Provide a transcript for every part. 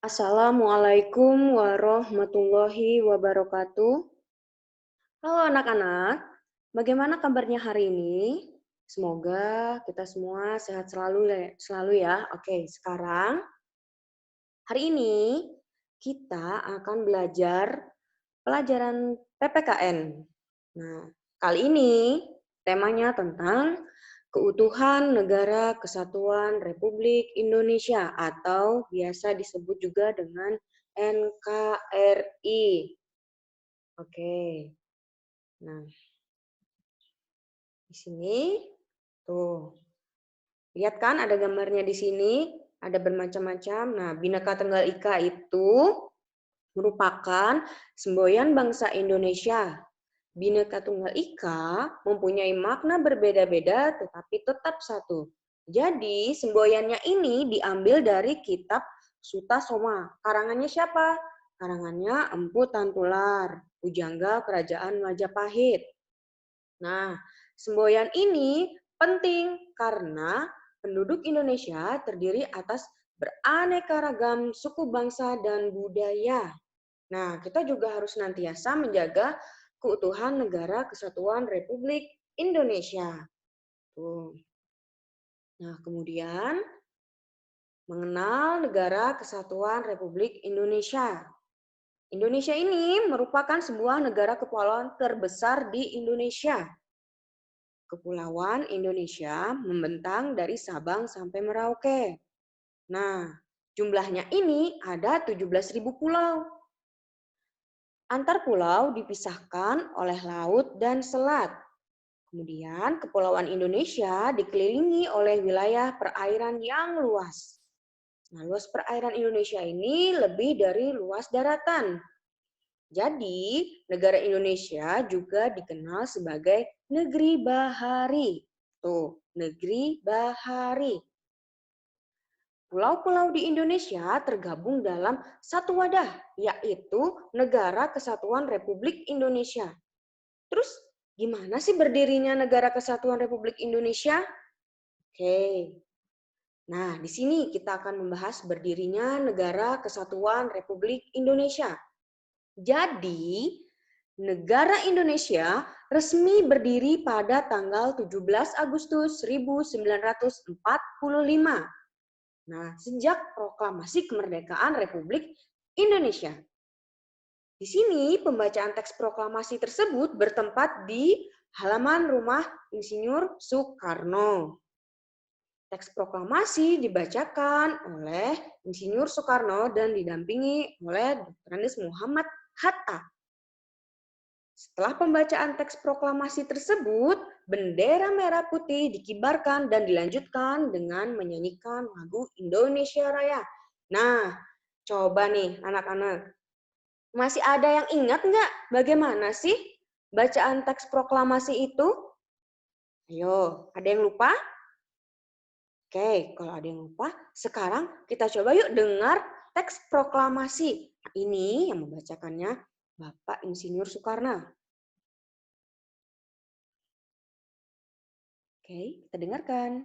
Assalamualaikum warahmatullahi wabarakatuh. Halo anak-anak, bagaimana kabarnya hari ini? Semoga kita semua sehat selalu ya. Oke, sekarang hari ini kita akan belajar pelajaran PPKN. Nah, kali ini temanya tentang keutuhan Negara Kesatuan Republik Indonesia atau biasa disebut juga dengan NKRI. Oke. Nah, di sini tuh. Lihat kan ada gambarnya di sini, ada bermacam-macam. Nah, Bhinneka Tunggal Ika itu merupakan semboyan bangsa Indonesia. Bhinneka Tunggal Ika mempunyai makna berbeda-beda tetapi tetap satu. Jadi semboyannya ini diambil dari kitab Suta Soma. Karangannya siapa? Karangannya Empu Tantular, pujangga Kerajaan Majapahit. Nah, semboyan ini penting karena penduduk Indonesia terdiri atas beraneka ragam suku bangsa dan budaya. Nah, kita juga harus senantiasa menjaga keutuhan Negara Kesatuan Republik Indonesia. Tuh. Nah, kemudian mengenal Negara Kesatuan Republik Indonesia. Indonesia ini merupakan sebuah negara kepulauan terbesar di Indonesia. Kepulauan Indonesia membentang dari Sabang sampai Merauke. Nah, jumlahnya ini ada 17.000 pulau. Antar pulau dipisahkan oleh laut dan selat. Kemudian, Kepulauan Indonesia dikelilingi oleh wilayah perairan yang luas. Nah, luas perairan Indonesia ini lebih dari luas daratan. Jadi, negara Indonesia juga dikenal sebagai negeri bahari. Tuh, negeri bahari. Pulau-pulau di Indonesia tergabung dalam satu wadah, yaitu Negara Kesatuan Republik Indonesia. Terus, gimana sih berdirinya Negara Kesatuan Republik Indonesia? Oke. Nah, di sini kita akan membahas berdirinya Negara Kesatuan Republik Indonesia. Jadi, negara Indonesia resmi berdiri pada tanggal 17 Agustus 1945. Nah, sejak proklamasi kemerdekaan Republik Indonesia. Di sini pembacaan teks proklamasi tersebut bertempat di halaman rumah Insinyur Soekarno. Teks proklamasi dibacakan oleh Insinyur Soekarno dan didampingi oleh Dr. Andes Muhammad Hatta. Setelah pembacaan teks proklamasi tersebut, bendera merah putih dikibarkan dan dilanjutkan dengan menyanyikan lagu Indonesia Raya. Nah, coba nih anak-anak, masih ada yang ingat nggak bagaimana sih bacaan teks proklamasi itu? Ayo, ada yang lupa? Oke, kalau ada yang lupa, sekarang kita coba yuk dengar teks proklamasi. Ini yang membacakannya Bapak Insinyur Soekarno. Oke, kita dengarkan.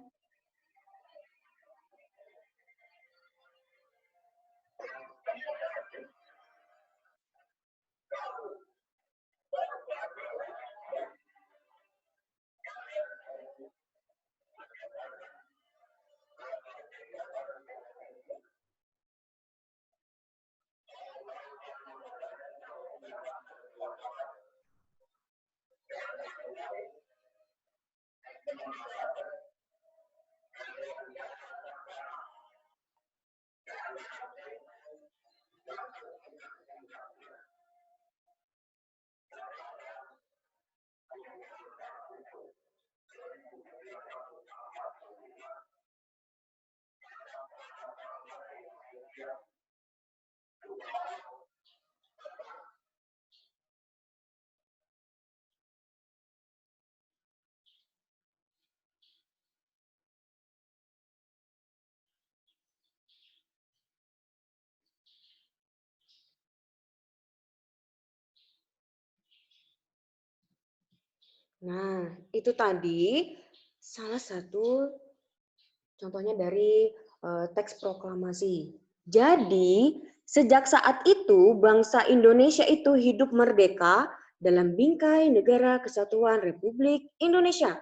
Nah, itu tadi salah satu contohnya dari teks proklamasi. Jadi, Sejak saat itu, bangsa Indonesia itu hidup merdeka dalam bingkai Negara Kesatuan Republik Indonesia.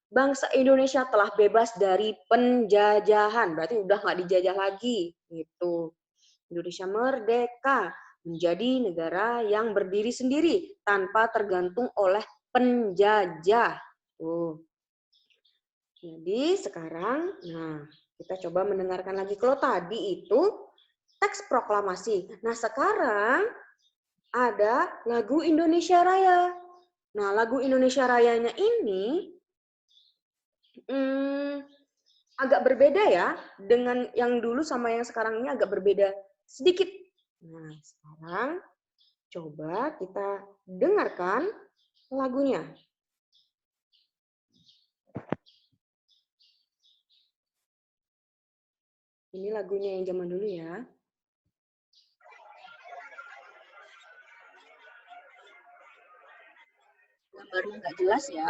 Bangsa Indonesia telah bebas dari penjajahan, berarti udah nggak dijajah lagi, gitu. Indonesia merdeka, menjadi negara yang berdiri sendiri tanpa tergantung oleh penjajah. Tuh. Jadi sekarang, nah kita coba mendengarkan lagi. Kalau tadi itu teks proklamasi. Nah sekarang ada lagu Indonesia Raya. Nah lagu Indonesia Rayanya ini agak berbeda ya. Dengan yang dulu sama yang sekarang ini agak berbeda sedikit. Nah sekarang coba kita dengarkan lagunya. Ini lagunya yang zaman dulu ya. Gambarnya nggak jelas ya.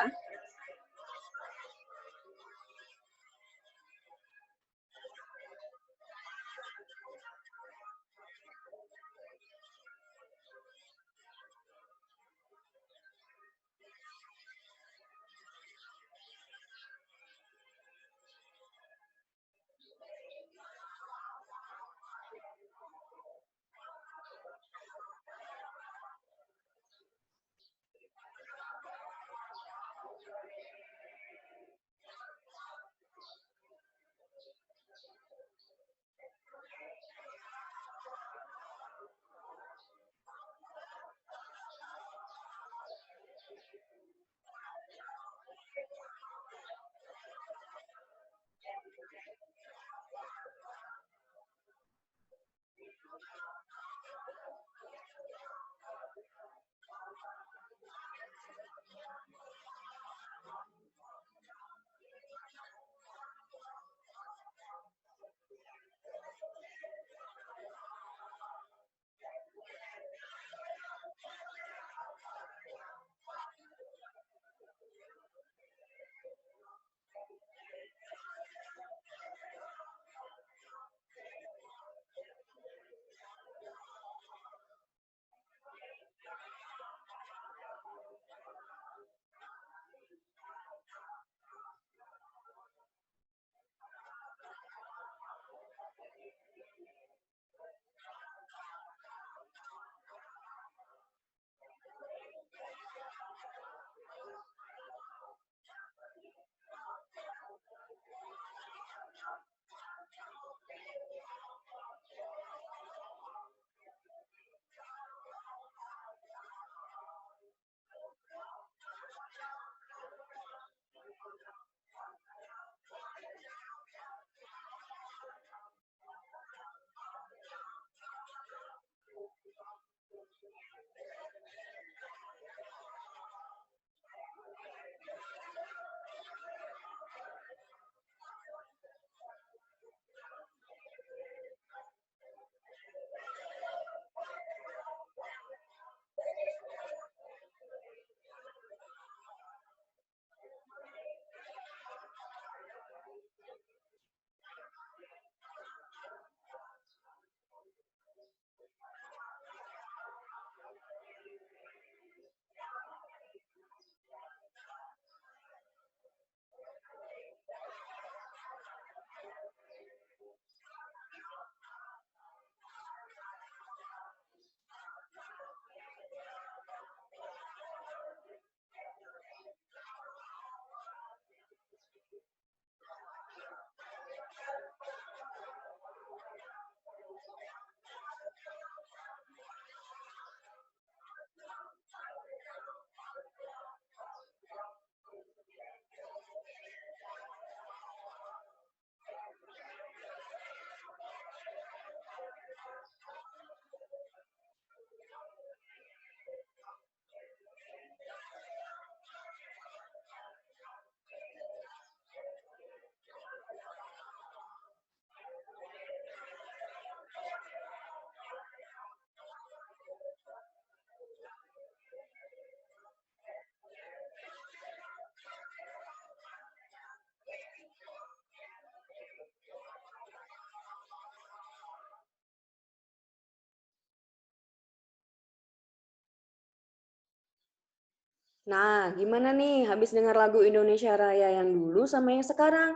Nah, gimana nih habis dengar lagu Indonesia Raya yang dulu sama yang sekarang?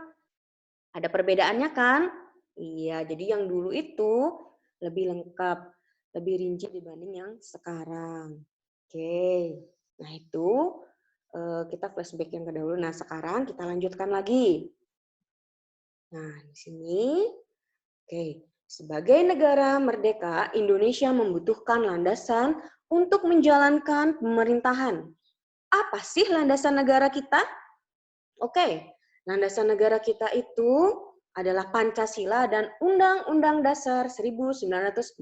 Ada perbedaannya kan? Iya, jadi yang dulu itu lebih lengkap, lebih rinci dibanding yang sekarang. Oke, nah itu kita flashback yang ke dahulu. Nah, sekarang kita lanjutkan lagi. Nah, di sini, oke, sebagai negara merdeka, Indonesia membutuhkan landasan untuk menjalankan pemerintahan. Apa sih landasan negara kita? Oke, landasan negara kita itu adalah Pancasila dan Undang-Undang Dasar 1945.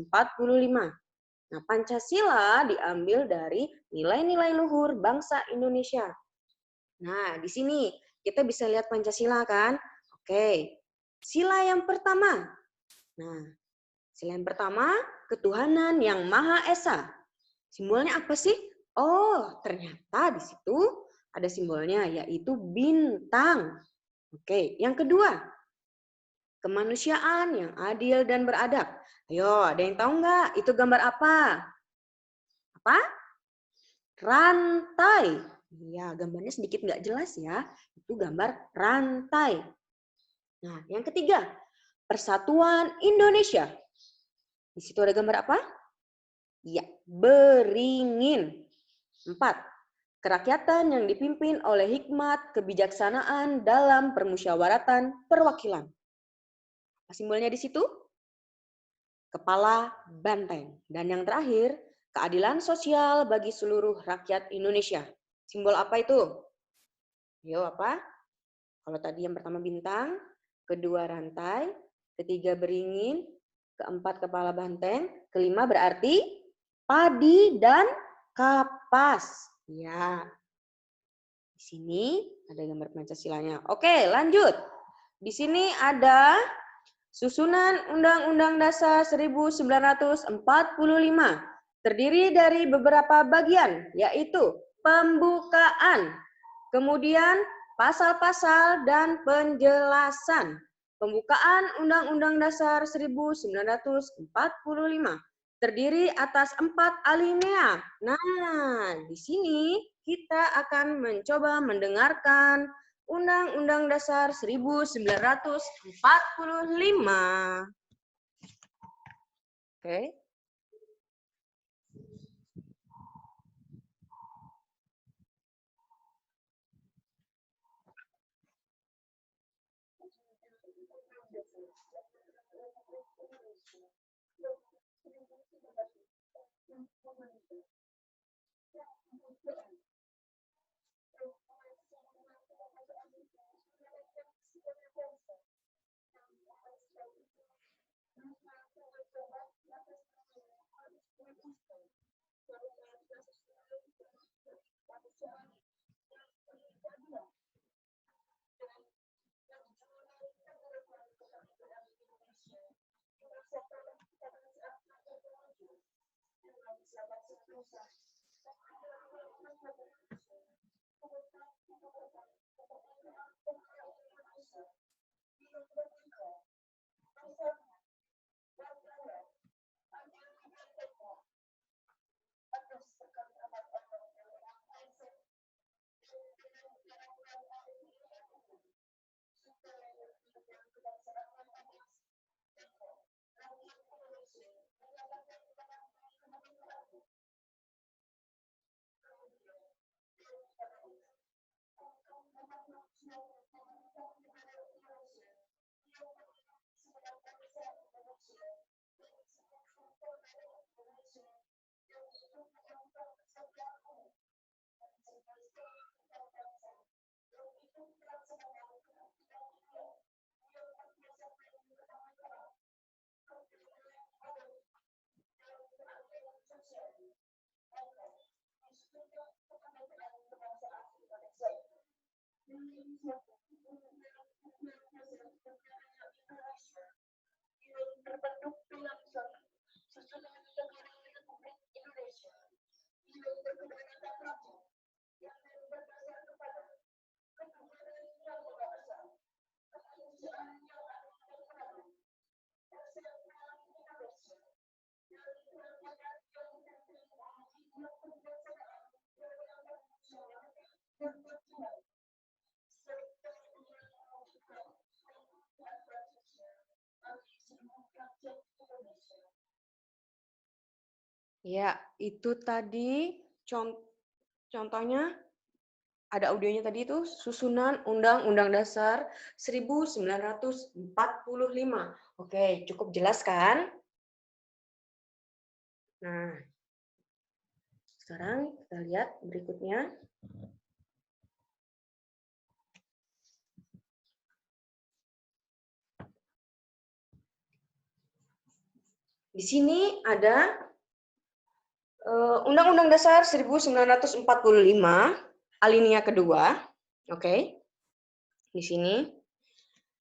Nah, Pancasila diambil dari nilai-nilai luhur bangsa Indonesia. Nah, di sini kita bisa lihat Pancasila kan? Oke, sila yang pertama. Nah, sila yang pertama, ketuhanan yang Maha Esa. Simbolnya apa sih? Oh, ternyata di situ ada simbolnya yaitu bintang. Oke, yang kedua, kemanusiaan yang adil dan beradab. Ayo, ada yang tahu nggak itu gambar apa? Apa? Rantai. Iya, gambarnya sedikit nggak jelas ya. Itu gambar rantai. Nah, yang ketiga, Persatuan Indonesia. Di situ ada gambar apa? Iya, beringin. 4. Kerakyatan yang dipimpin oleh hikmat kebijaksanaan dalam permusyawaratan perwakilan. Apa simbolnya di situ? Kepala banteng. Dan yang terakhir, keadilan sosial bagi seluruh rakyat Indonesia. Simbol apa itu? Yo, apa? Kalau tadi yang pertama bintang, kedua rantai, ketiga beringin, keempat kepala banteng, kelima berarti padi dan kapas. Ya, di sini ada gambar Pancasilanya. Oke, lanjut. Di sini ada susunan Undang-Undang Dasar 1945. Terdiri dari beberapa bagian, yaitu pembukaan, kemudian pasal-pasal dan penjelasan. Pembukaan Undang-Undang Dasar 1945 terdiri atas 4 alinea. Nah, di sini kita akan mencoba mendengarkan Undang-Undang Dasar 1945. Oke. Ya, itu tadi contohnya ada audionya tadi itu susunan Undang-Undang Dasar 1945. Oke, cukup jelas kan? Nah, sekarang kita lihat berikutnya. Di sini ada Undang-Undang Dasar 1945, alinea kedua. Oke, di sini.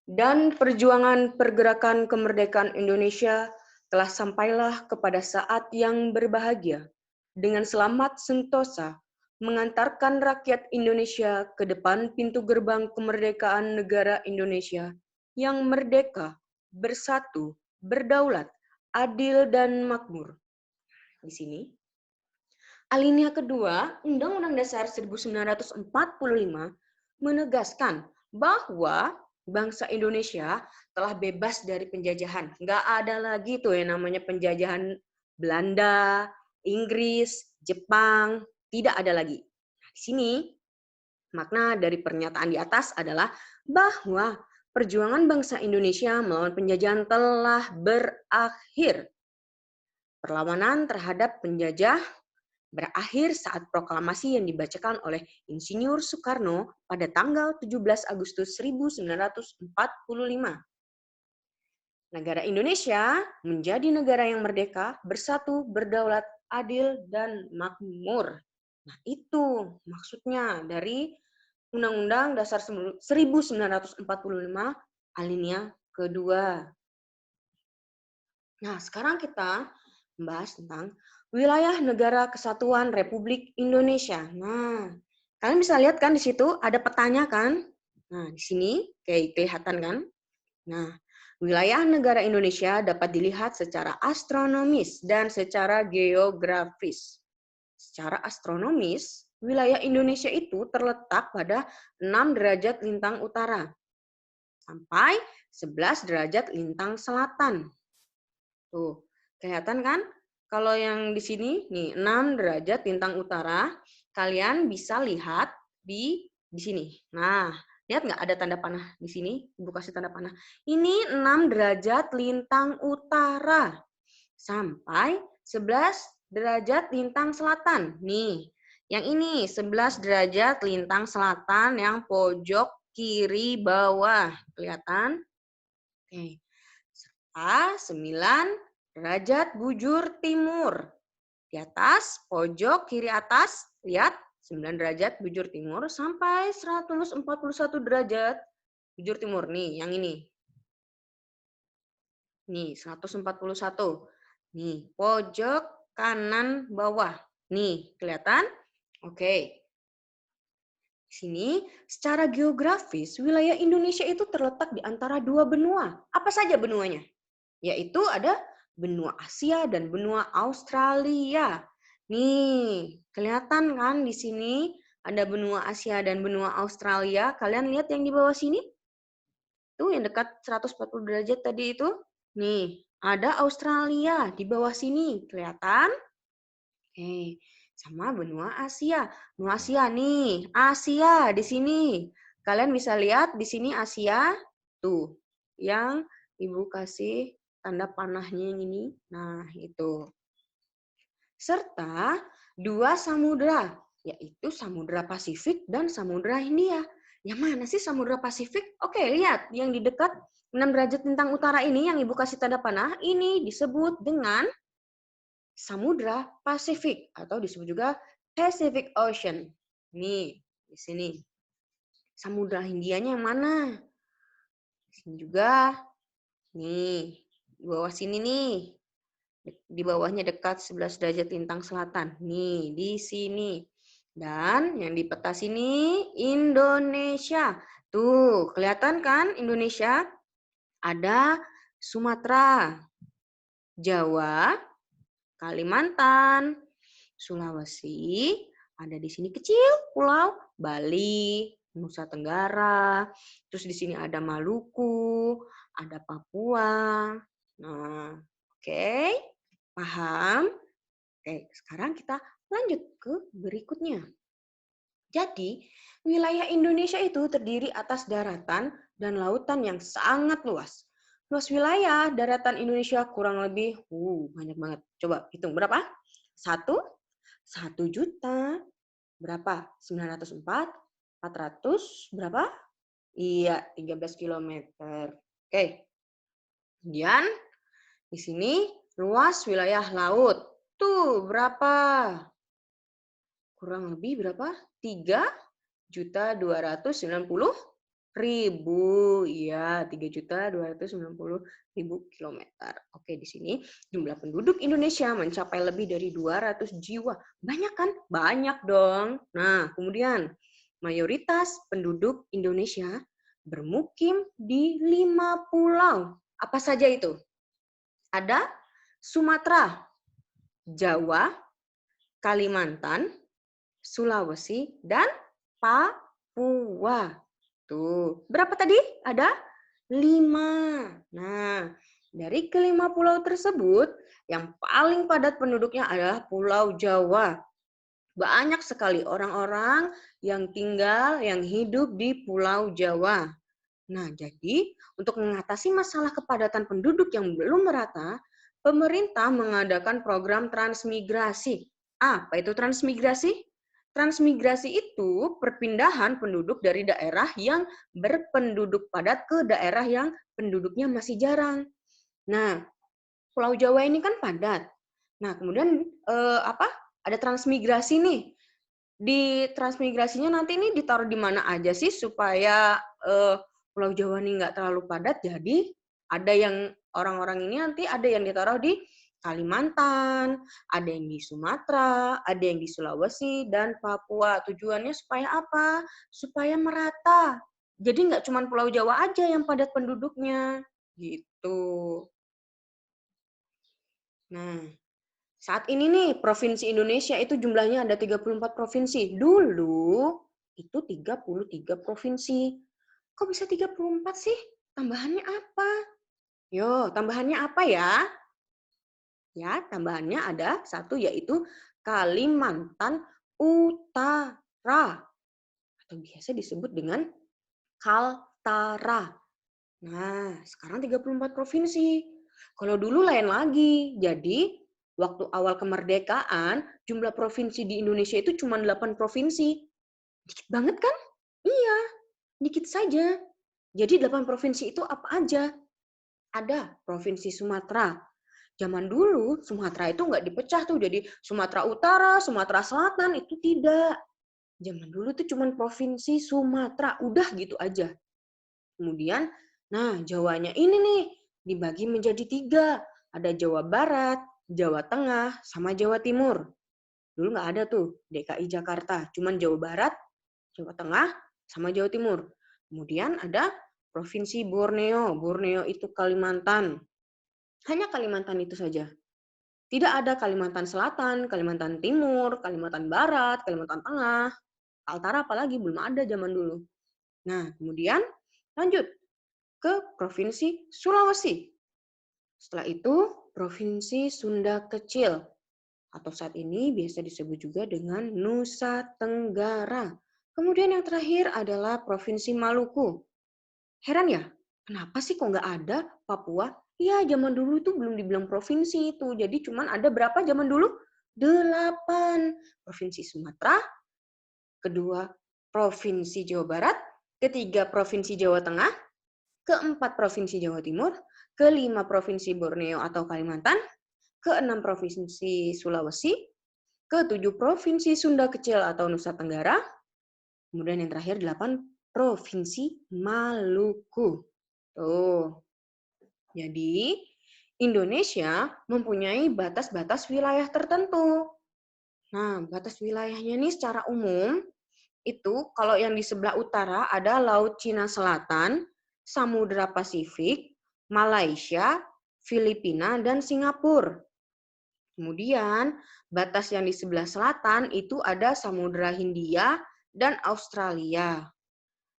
Dan perjuangan pergerakan kemerdekaan Indonesia telah sampailah kepada saat yang berbahagia, dengan selamat sentosa, mengantarkan rakyat Indonesia ke depan pintu gerbang kemerdekaan negara Indonesia yang merdeka, bersatu, berdaulat, adil, dan makmur. Di sini, alinea kedua, Undang-Undang Dasar 1945 menegaskan bahwa bangsa Indonesia telah bebas dari penjajahan. Nggak ada lagi tuh yang namanya penjajahan Belanda, Inggris, Jepang, tidak ada lagi. Di sini, makna dari pernyataan di atas adalah bahwa perjuangan bangsa Indonesia melawan penjajahan telah berakhir. Perlawanan terhadap penjajah berakhir saat proklamasi yang dibacakan oleh Insinyur Soekarno pada tanggal 17 Agustus 1945. Negara Indonesia menjadi negara yang merdeka, bersatu, berdaulat, adil, dan makmur. Nah, itu maksudnya dari Undang-Undang Dasar 1945 alinea kedua. Nah, sekarang kita membahas tentang wilayah negara kesatuan Republik Indonesia. Nah, kalian bisa lihat kan di situ ada petanya kan? Nah, di sini kayak kelihatan kan? Nah, wilayah negara Indonesia dapat dilihat secara astronomis dan secara geografis. Secara astronomis, wilayah Indonesia itu terletak pada 6 derajat lintang utara sampai 11 derajat lintang selatan. Tuh, kelihatan kan? Kalau yang di sini nih 6 derajat lintang utara, kalian bisa lihat di sini. Nah, lihat nggak ada tanda panah di sini? Ibu kasih tanda panah. Ini 6 derajat lintang utara sampai 11 derajat lintang selatan. Nih, yang ini 11 derajat lintang selatan yang pojok kiri bawah. Kelihatan? Oke. Serta 9 derajat bujur timur. Di atas, pojok kiri atas, lihat 9 derajat bujur timur sampai 141 derajat bujur timur. Nih, yang ini. Nih, 141. Nih, pojok kanan bawah. Nih, kelihatan? Oke. Di sini, secara geografis, wilayah Indonesia itu terletak di antara dua benua. Apa saja benuanya? Yaitu ada benua Asia dan benua Australia. Nih, kelihatan kan di sini ada benua Asia dan benua Australia. Kalian lihat yang di bawah sini? Tuh yang dekat 140 derajat tadi itu. Nih, ada Australia di bawah sini. Kelihatan? Oke, sama benua Asia. Benua Asia nih, Asia di sini. Kalian bisa lihat di sini Asia. Tuh, yang Ibu kasih tanda panahnya yang ini. Nah, itu. Serta dua samudra, yaitu Samudra Pasifik dan Samudra Hindia. Yang mana sih Samudra Pasifik? Oke, lihat yang di dekat 6 derajat lintang utara ini yang Ibu kasih tanda panah, ini disebut dengan Samudra Pasifik atau disebut juga Pacific Ocean. Nih, di sini. Samudra Hindianya yang mana? Di sini juga. Nih, di bawah sini nih. Di bawahnya dekat 11 derajat lintang selatan. Nih, di sini. Dan yang di peta sini Indonesia. Tuh, kelihatan kan Indonesia? Ada Sumatera, Jawa, Kalimantan, Sulawesi, ada di sini kecil pulau Bali, Nusa Tenggara, terus di sini ada Maluku, ada Papua. Nah, oke. Paham? Oke, sekarang kita lanjut ke berikutnya. Jadi, wilayah Indonesia itu terdiri atas daratan dan lautan yang sangat luas. Luas wilayah daratan Indonesia kurang lebih banyak banget. Coba hitung berapa? 1 juta, berapa? 904, 400, berapa? Iya, 13 kilometer. Oke. Kemudian di sini luas wilayah laut. Tuh, berapa? Kurang lebih berapa? 3.290.000. Iya, 3.290.000 kilometer. Oke, di sini jumlah penduduk Indonesia mencapai lebih dari 200 jiwa. Banyak kan? Banyak dong. Nah, kemudian mayoritas penduduk Indonesia bermukim di 5 pulau. Apa saja itu? Ada Sumatera, Jawa, Kalimantan, Sulawesi, dan Papua. Tuh, berapa tadi? Ada 5. Nah, dari kelima pulau tersebut, yang paling padat penduduknya adalah Pulau Jawa. Banyak sekali orang-orang yang tinggal, yang hidup di Pulau Jawa. Nah, jadi untuk mengatasi masalah kepadatan penduduk yang belum merata, pemerintah mengadakan program transmigrasi. Apa itu transmigrasi? Transmigrasi itu perpindahan penduduk dari daerah yang berpenduduk padat ke daerah yang penduduknya masih jarang. Nah, Pulau Jawa ini kan padat. Nah, kemudian ada transmigrasi nih. Di transmigrasinya nanti ini ditaruh di mana aja sih supaya Pulau Jawa ini nggak terlalu padat. Jadi ada yang orang-orang ini nanti ada yang ditaruh di Kalimantan, ada yang di Sumatera, ada yang di Sulawesi, dan Papua. Tujuannya supaya apa? Supaya merata. Jadi nggak cuma Pulau Jawa aja yang padat penduduknya. Gitu. Nah, saat ini nih, provinsi Indonesia itu jumlahnya ada 34 provinsi. Dulu itu 33 provinsi. Kok bisa 34 sih? Tambahannya apa? Yo, tambahannya apa ya? Ya, tambahannya ada satu yaitu Kalimantan Utara. Atau biasa disebut dengan Kaltara. Nah, sekarang 34 provinsi. Kalau dulu lain lagi. Jadi, waktu awal kemerdekaan, jumlah provinsi di Indonesia itu cuma 8 provinsi. Dikit banget kan? Iya, dikit saja. Jadi 8 provinsi itu apa aja? Ada Provinsi Sumatera. Zaman dulu, Sumatera itu nggak dipecah tuh jadi Sumatera Utara, Sumatera Selatan, itu tidak. Zaman dulu tuh cuma Provinsi Sumatera, udah gitu aja. Kemudian, nah Jawanya ini nih dibagi menjadi 3. Ada Jawa Barat, Jawa Tengah, sama Jawa Timur. Dulu nggak ada tuh DKI Jakarta, cuman Jawa Barat, Jawa Tengah, sama Jawa Timur. Kemudian ada Provinsi Borneo. Borneo itu Kalimantan. Hanya Kalimantan itu saja. Tidak ada Kalimantan Selatan, Kalimantan Timur, Kalimantan Barat, Kalimantan Tengah, Kaltara apalagi belum ada zaman dulu. Nah, kemudian lanjut ke Provinsi Sulawesi. Setelah itu, Provinsi Sunda Kecil, atau saat ini biasa disebut juga dengan Nusa Tenggara. Kemudian yang terakhir adalah Provinsi Maluku. Heran ya, kenapa sih kok nggak ada Papua? Ya, zaman dulu itu belum dibilang provinsi itu. Jadi cuman ada berapa zaman dulu? 8. Provinsi Sumatera, kedua Provinsi Jawa Barat, ketiga Provinsi Jawa Tengah, keempat Provinsi Jawa Timur, kelima Provinsi Borneo atau Kalimantan, keenam Provinsi Sulawesi, ketujuh Provinsi Sunda Kecil atau Nusa Tenggara, kemudian yang terakhir 8 Provinsi Maluku. Tuh. Jadi, Indonesia mempunyai batas-batas wilayah tertentu. Nah, batas wilayahnya ini secara umum itu kalau yang di sebelah utara ada Laut Cina Selatan, Samudra Pasifik, Malaysia, Filipina, dan Singapura. Kemudian, batas yang di sebelah selatan itu ada Samudra Hindia dan Australia.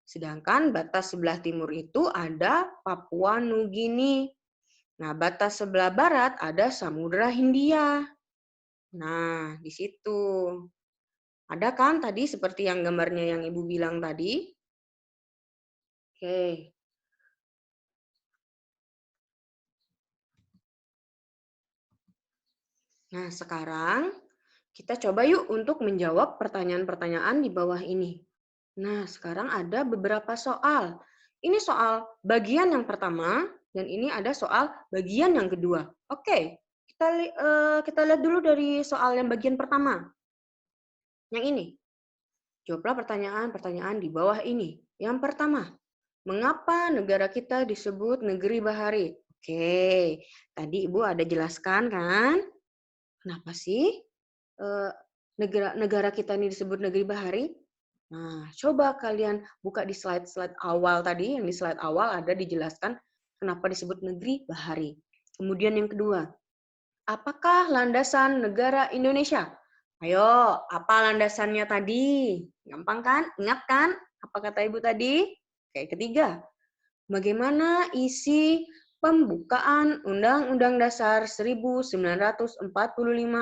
Sedangkan batas sebelah timur itu ada Papua Nugini. Nah, batas sebelah barat ada Samudra Hindia. Nah, di situ. Ada kan tadi seperti yang gambarnya yang Ibu bilang tadi? Oke. Nah, sekarang kita coba yuk untuk menjawab pertanyaan-pertanyaan di bawah ini. Nah, sekarang ada beberapa soal. Ini soal bagian yang pertama dan ini ada soal bagian yang kedua. Oke, kita lihat dulu dari soal yang bagian pertama. Yang ini. Jawablah pertanyaan-pertanyaan di bawah ini. Yang pertama, mengapa negara kita disebut negeri bahari? Oke, tadi Ibu ada jelaskan kan? Kenapa sih negara kita ini disebut negeri bahari? Nah, coba kalian buka di slide-slide awal tadi, yang di slide awal ada dijelaskan kenapa disebut negeri bahari. Kemudian yang kedua, apakah landasan negara Indonesia? Ayo, apa landasannya tadi? Gampang kan? Ingat kan? Apa kata Ibu tadi? Oke, ketiga, bagaimana isi pembukaan Undang-Undang Dasar 1945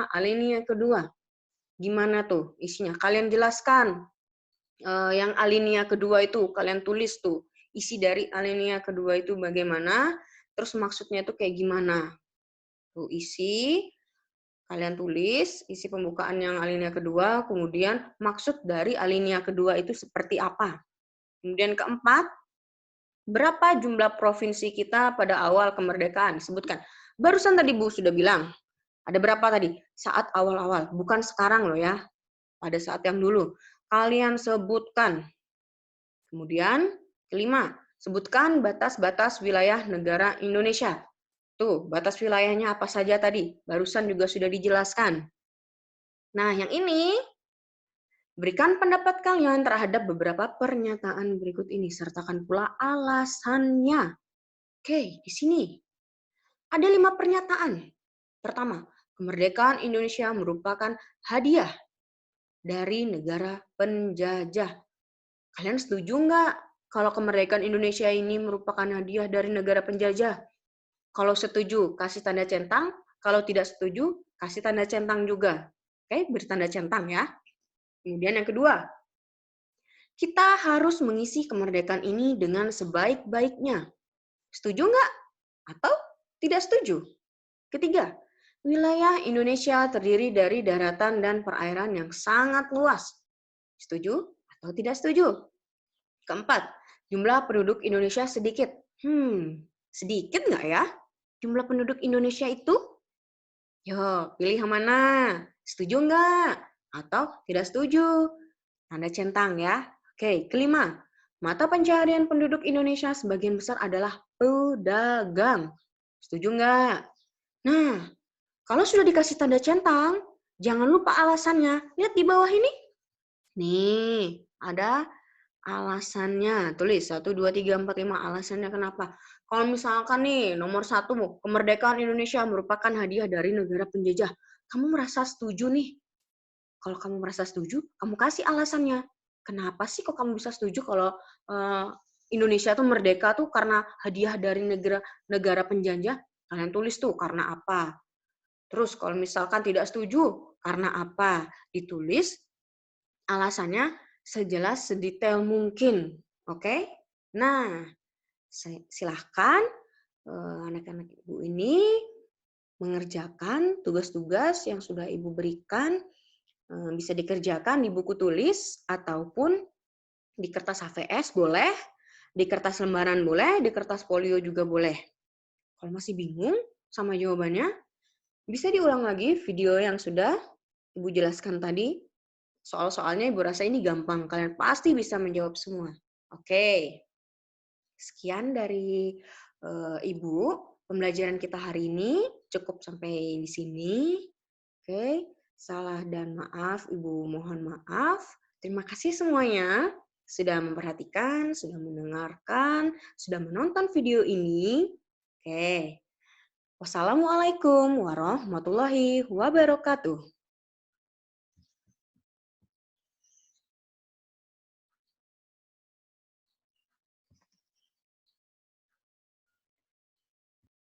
alinea kedua? Gimana tuh isinya? Kalian jelaskan. Yang alinea kedua itu kalian tulis tuh. Isi dari alinea kedua itu bagaimana? Terus maksudnya itu kayak gimana? Tuh isi, kalian tulis isi pembukaan yang alinea kedua, kemudian maksud dari alinea kedua itu seperti apa. Kemudian keempat, berapa jumlah provinsi kita pada awal kemerdekaan? Sebutkan. Barusan tadi Bu sudah bilang, ada berapa tadi? Saat awal-awal, bukan sekarang loh ya. Pada saat yang dulu. Kalian sebutkan. Kemudian, kelima, sebutkan batas-batas wilayah negara Indonesia. Tuh, batas wilayahnya apa saja tadi? Barusan juga sudah dijelaskan. Nah, yang ini, berikan pendapat kalian terhadap beberapa pernyataan berikut ini. Sertakan pula alasannya. Oke, di sini ada 5 pernyataan. Pertama, kemerdekaan Indonesia merupakan hadiah dari negara penjajah. Kalian setuju nggak kalau kemerdekaan Indonesia ini merupakan hadiah dari negara penjajah? Kalau setuju, kasih tanda centang. Kalau tidak setuju, kasih tanda centang juga. Oke, bertanda centang ya. Kemudian yang kedua, kita harus mengisi kemerdekaan ini dengan sebaik-baiknya. Setuju nggak? Atau tidak setuju? Ketiga, wilayah Indonesia terdiri dari daratan dan perairan yang sangat luas. Setuju atau tidak setuju? Keempat, jumlah penduduk Indonesia sedikit. Sedikit nggak ya? Jumlah penduduk Indonesia itu? Yo, pilih yang mana? Setuju nggak? Atau tidak setuju? Tanda centang ya. Oke, kelima. Mata pencaharian penduduk Indonesia sebagian besar adalah pedagang. Setuju nggak? Nah, kalau sudah dikasih tanda centang, jangan lupa alasannya. Lihat di bawah ini. Nih, ada alasannya. Tulis 1, 2, 3, 4, 5. Alasannya kenapa? Kalau misalkan nih, nomor 1, kemerdekaan Indonesia merupakan hadiah dari negara penjajah. Kamu merasa setuju nih? Kalau kamu merasa setuju, kamu kasih alasannya. Kenapa sih kok kamu bisa setuju kalau Indonesia tuh merdeka tuh karena hadiah dari negara penjajah? Kalian tulis tuh karena apa? Terus kalau misalkan tidak setuju, karena apa? Ditulis alasannya sejelas sedetail mungkin. Oke? Nah, silahkan anak-anak Ibu ini mengerjakan tugas-tugas yang sudah Ibu berikan. Bisa dikerjakan di buku tulis ataupun di kertas HVS boleh, di kertas lembaran boleh, di kertas folio juga boleh. Kalau masih bingung sama jawabannya, bisa diulang lagi video yang sudah Ibu jelaskan tadi. Soal-soalnya Ibu rasa ini gampang, kalian pasti bisa menjawab semua. Oke, sekian dari Ibu, pembelajaran kita hari ini cukup sampai di sini. Oke, salah dan maaf, Ibu mohon maaf. Terima kasih semuanya sudah memperhatikan, sudah mendengarkan, sudah menonton video ini. Oke, wassalamualaikum warahmatullahi wabarakatuh.